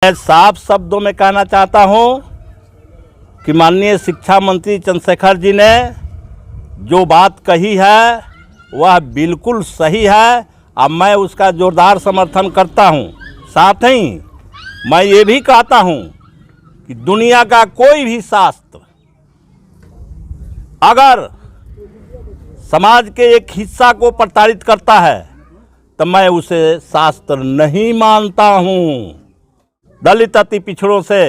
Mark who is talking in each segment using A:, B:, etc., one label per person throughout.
A: मैं साफ शब्दों में कहना चाहता हूं कि माननीय शिक्षा मंत्री चंद्रशेखर जी ने जो बात कही है वह बिल्कुल सही है और मैं उसका जोरदार समर्थन करता हूं। साथ ही मैं ये भी कहता हूं कि दुनिया का कोई भी शास्त्र अगर समाज के एक हिस्सा को प्रताड़ित करता है तो मैं उसे शास्त्र नहीं मानता हूं। दलित अति पिछड़ों से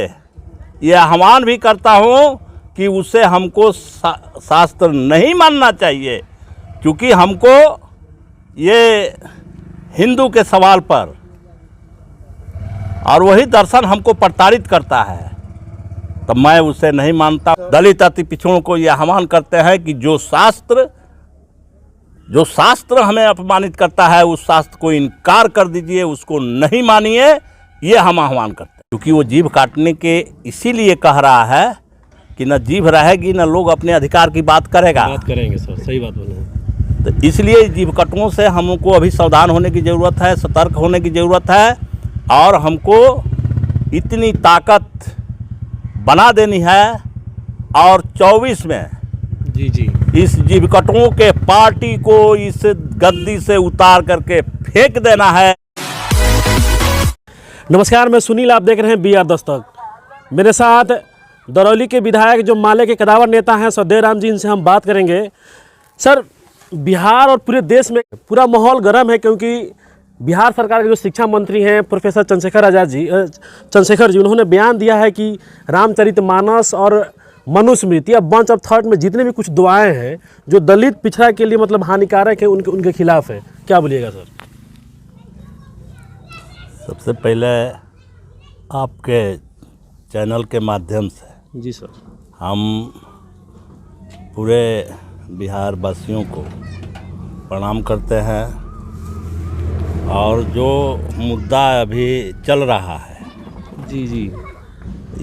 A: यह आह्वान भी करता हूं कि उसे हमको शास्त्र नहीं मानना चाहिए, क्योंकि हमको ये हिंदू के सवाल पर और वही दर्शन हमको प्रताड़ित करता है, तो मैं उसे नहीं मानता। दलित अति पिछड़ों को यह आह्वान करते हैं कि जो शास्त्र हमें अपमानित करता है उस शास्त्र को इनकार कर दीजिए, उसको नहीं मानिए, ये हम आह्वान करते हैं। क्योंकि वो जीभ काटने के इसीलिए कह रहा है कि न जीभ रहेगी न लोग अपने अधिकार की बात करेंगे
B: सर, सही बात बोले।
A: तो इसलिए जीभ कटुओं से हमको अभी सावधान होने की ज़रूरत है, सतर्क होने की ज़रूरत है और हमको इतनी ताकत बना देनी है और 24 में
B: जी
A: इस जीभ कटुओं के पार्टी को इस गद्दी से उतार करके फेंक देना है।
B: नमस्कार, मैं सुनील, आप देख रहे हैं BR दस्तक। मेरे साथ दरौली के विधायक जो माले के कदावर नेता हैं सौदेव राम जी, इनसे हम बात करेंगे। सर, बिहार और पूरे देश में पूरा माहौल गर्म है क्योंकि बिहार सरकार के जो शिक्षा मंत्री हैं प्रोफेसर चंद्रशेखर जी, उन्होंने बयान दिया है कि रामचरितमानस और मनुस्मृति या बंच ऑफ थॉट में जितने भी कुछ दुआएं हैं जो दलित पिछड़ा के लिए मतलब हानिकारक है उनके खिलाफ है। क्या बोलिएगा सर?
A: सबसे पहले आपके चैनल के माध्यम से
B: जी सर,
A: हम पूरे बिहार वासियों को प्रणाम करते हैं और जो मुद्दा अभी चल रहा है
B: जी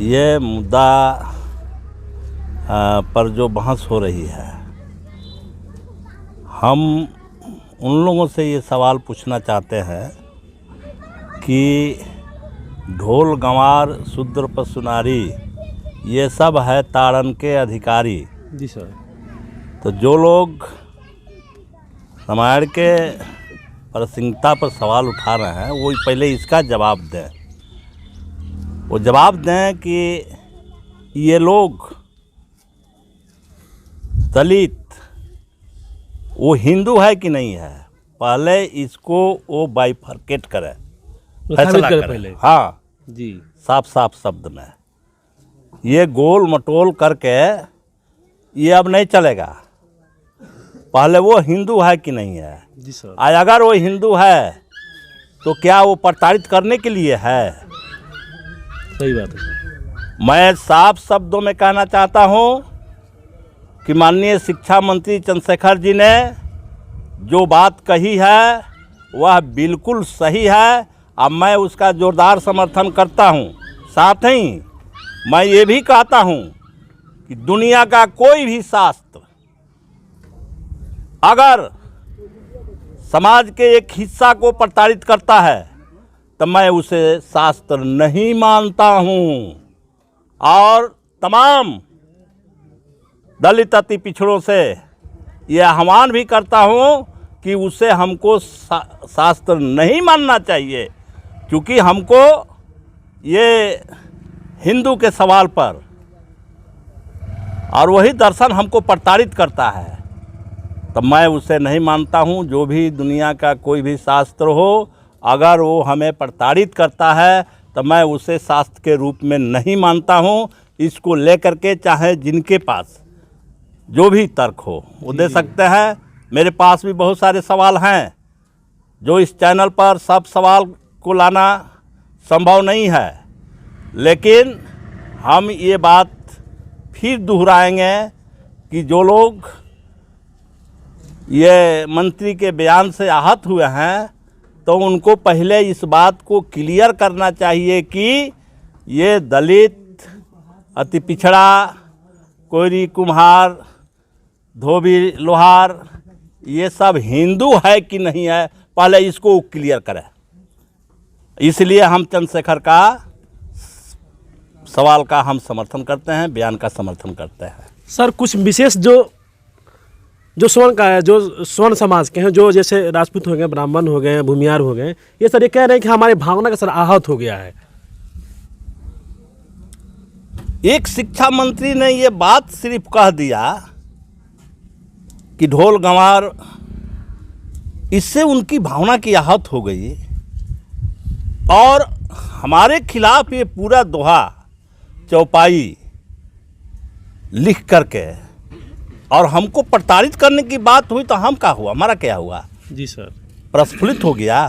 A: ये मुद्दा पर जो बहस हो रही है, हम उन लोगों से ये सवाल पूछना चाहते हैं कि ढोल गंवार शूद्र पशुनारी ये सब है ताड़न के अधिकारी।
B: जी सर।
A: तो जो लोग रामायण के प्रसंगिकता पर सवाल उठा रहे हैं वो पहले इसका जवाब दें। वो जवाब दें कि ये लोग दलित वो हिंदू है कि नहीं है, पहले इसको वो बाइफरकेट करें, फैसला करें पहले। हाँ
B: जी,
A: साफ शब्द में। ये गोल मटोल करके ये अब नहीं चलेगा। पहले वो हिंदू है कि नहीं है।
B: जी सर।
A: आज अगर वो हिंदू है तो क्या वो प्रताड़ित करने के लिए है?
B: सही बात है सर।
A: मैं साफ शब्दों में कहना चाहता हूँ कि माननीय शिक्षा मंत्री चंद्रशेखर जी ने जो बात कही है वह बिल्कुल सही है और मैं उसका जोरदार समर्थन करता हूं। साथ ही मैं ये भी कहता हूं कि दुनिया का कोई भी शास्त्र अगर समाज के एक हिस्सा को प्रताड़ित करता है तो मैं उसे शास्त्र नहीं मानता हूं और तमाम दलित अति पिछड़ों से यह आह्वान भी करता हूं कि उसे हमको शास्त्र नहीं मानना चाहिए, क्योंकि हमको ये हिंदू के सवाल पर और वही दर्शन हमको प्रताड़ित करता है, तो मैं उसे नहीं मानता हूं। जो भी दुनिया का कोई भी शास्त्र हो, अगर वो हमें प्रताड़ित करता है तो मैं उसे शास्त्र के रूप में नहीं मानता हूं। इसको लेकर के चाहे जिनके पास जो भी तर्क हो वो दे सकते हैं। मेरे पास भी बहुत सारे सवाल हैं जो इस चैनल पर सब सवाल को लाना संभव नहीं है, लेकिन हम ये बात फिर दोहराएंगे कि जो लोग ये मंत्री के बयान से आहत हुए हैं तो उनको पहले इस बात को क्लियर करना चाहिए कि ये दलित अति पिछड़ा, कोयरी कुम्हार, धोबी लोहार ये सब हिंदू है कि नहीं है, पहले इसको क्लियर करें। इसलिए हम चंद्रशेखर का सवाल का हम समर्थन करते हैं, बयान का समर्थन करते हैं।
B: सर कुछ विशेष जो स्वर्ण का है, जो स्वर्ण समाज के हैं, जो जैसे राजपूत हो गए, ब्राह्मण हो गए, भूमियार हो गए, ये सर ये कह रहे हैं कि हमारी भावना का सर आहत हो गया है।
A: एक शिक्षा मंत्री ने ये बात सिर्फ कह दिया कि ढोल गंवार, इससे उनकी भावना की आहत हो गई और हमारे खिलाफ ये पूरा दोहा चौपाई लिख करके और हमको प्रताड़ित करने की बात हुई, तो हम क्या हुआ, हमारा क्या हुआ?
B: जी सर,
A: प्रस्फुलित हो गया।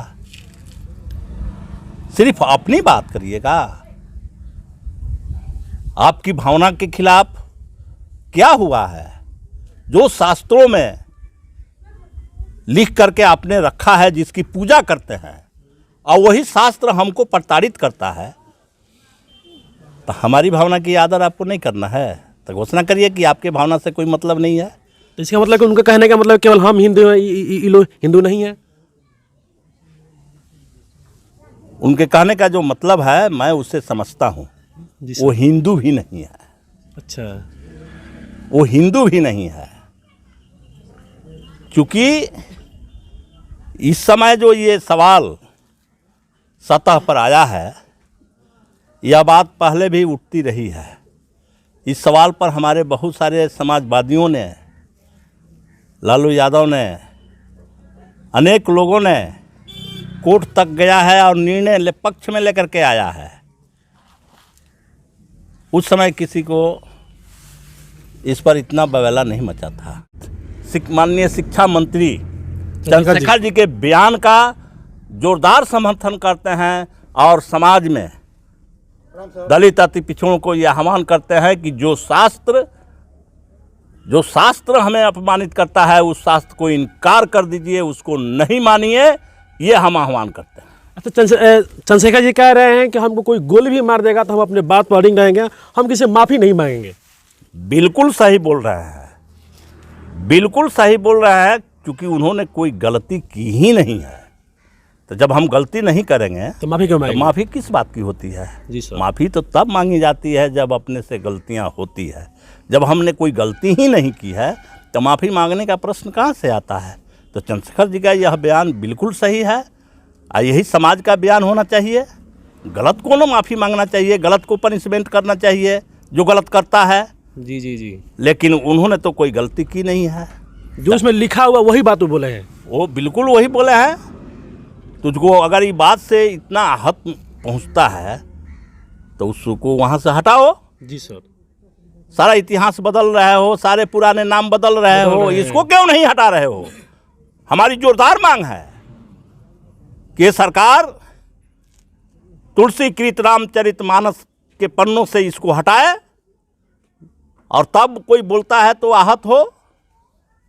A: सिर्फ अपनी बात करिएगा, आपकी भावना के खिलाफ क्या हुआ है? जो शास्त्रों में लिख करके आपने रखा है, जिसकी पूजा करते हैं, और वही शास्त्र हमको प्रताड़ित करता है, तो हमारी भावना की आदर आपको नहीं करना है, तो घोषणा करिए कि आपके भावना से कोई मतलब नहीं है।
B: तो इसका मतलब कि उनका कहने का मतलब केवल हम हिंदू हैं, ये लोग हिंदू नहीं है।
A: उनके कहने का जो मतलब है मैं उसे समझता हूँ, वो हिंदू भी नहीं है।
B: अच्छा,
A: वो हिंदू भी नहीं है, क्योंकि इस समय जो ये सवाल सतह पर आया है, यह बात पहले भी उठती रही है। इस सवाल पर हमारे बहुत सारे समाजवादियों ने, लालू यादव ने, अनेक लोगों ने कोर्ट तक गया है और निर्णय पक्ष में लेकर के आया है। उस समय किसी को इस पर इतना बवाला नहीं मचा था। माननीय शिक्षा मंत्री चंद्रशेखर जी के बयान का जोरदार समर्थन करते हैं और समाज में दलित अति पिछड़ों को यह आह्वान करते हैं कि जो शास्त्र हमें अपमानित करता है, उस शास्त्र को इनकार कर दीजिए, उसको नहीं मानिए, ये हम आह्वान करते हैं।
B: अच्छा, चंद्रशेखर जी कह रहे हैं कि हमको कोई गोली भी मार देगा तो हम अपने बात पर अडिग रहेंगे, हम किसी माफ़ी नहीं मांगेंगे।
A: बिल्कुल सही बोल रहे हैं, बिल्कुल सही बोल रहे हैं, क्योंकि उन्होंने कोई गलती की ही नहीं है। तो जब हम गलती नहीं करेंगे
B: तो माफ़ी क्यों मांगेंगे?
A: माफ़ी किस बात की होती है?
B: जी सर,
A: माफ़ी तो तब मांगी जाती है जब अपने से गलतियां होती है। जब हमने कोई गलती ही नहीं की है तो माफ़ी मांगने का प्रश्न कहाँ से आता है? तो चंद्रशेखर जी का यह बयान बिल्कुल सही है और यही समाज का बयान होना चाहिए। गलत को ना माफ़ी मांगना चाहिए, गलत को पनिशमेंट करना चाहिए जो गलत करता है।
B: जी जी जी,
A: लेकिन उन्होंने तो कोई गलती की नहीं है।
B: जो उसमें लिखा हुआ वही बात वो बोले हैं।
A: वो बिल्कुल वही बोले हैं। तुझको अगर ये बात से इतना आहत पहुंचता है तो उसको वहाँ से हटाओ।
B: जी सर,
A: सारा इतिहास बदल रहे हो, सारे पुराने नाम बदल रहे हो, इसको क्यों नहीं हटा रहे हो? हमारी जोरदार मांग है कि ये सरकार तुलसीकृत रामचरितमानस के पन्नों से इसको हटाए, और तब कोई बोलता है तो आहत हो,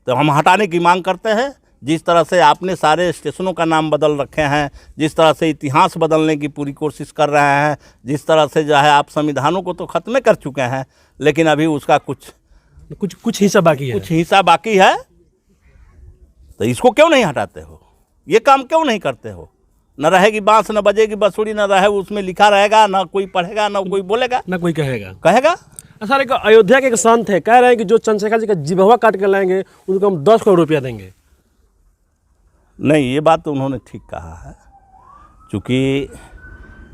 A: तो हम हटाने की मांग करते हैं। जिस तरह से आपने सारे स्टेशनों का नाम बदल रखे हैं, जिस तरह से इतिहास बदलने की पूरी कोशिश कर रहे हैं, जिस तरह से जो है आप संविधानों को तो ख़त्म कर चुके हैं, लेकिन अभी उसका कुछ
B: हिस्सा बाकी है,
A: कुछ हिस्सा बाकी है, तो इसको क्यों नहीं हटाते हो? ये काम क्यों नहीं करते हो? न रहेगी बांस, न बजेगी बांसुरी, न रहे उसमें लिखा रहेगा, न कोई पढ़ेगा, न कोई बोलेगा,
B: ना कोई कहेगा। सर, एक अयोध्या के एक संत है, कह रहे हैं कि जो चंद्रशेखर जी का जिभवा काट के लाएंगे उनको हम 10 करोड़ रुपया देंगे।
A: नहीं, ये बात तो उन्होंने ठीक कहा है, क्योंकि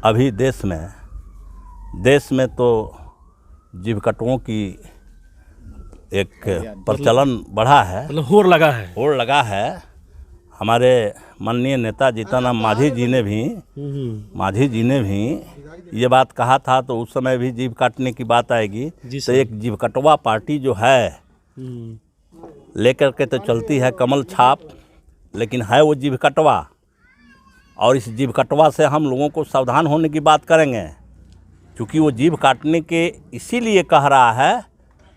A: अभी देश में तो जीव कटुओं की एक प्रचलन बढ़ा है,
B: मतलब होड़
A: लगा है। हमारे माननीय नेता जीतन मांझी जी ने भी ये बात कहा था, तो उस समय भी जीव काटने की बात आएगी तो एक जीव कटवा पार्टी जो है लेकर के तो चलती है कमल छाप, लेकिन है वो जीव कटवा, और इस जीव कटवा से हम लोगों को सावधान होने की बात करेंगे, क्योंकि वो जीव काटने के इसीलिए कह रहा है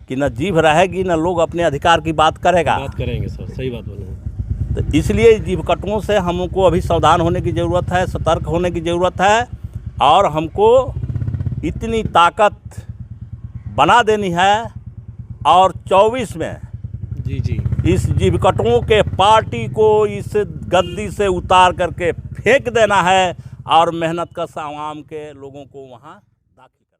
A: कि न जीव रहेगी न लोग अपने अधिकार की बात
B: करेंगे। सर, सही बात बोले हैं।
A: तो इसलिए जीव कटुओं से हमको अभी सावधान होने की ज़रूरत है, सतर्क होने की ज़रूरत है, और हमको इतनी ताकत बना देनी है और 24 में
B: जी
A: इस जीवकटुओं के पार्टी को इस गद्दी से उतार करके फेंक देना है और मेहनत कश आवाम के लोगों को वहाँ दाखिल करना है।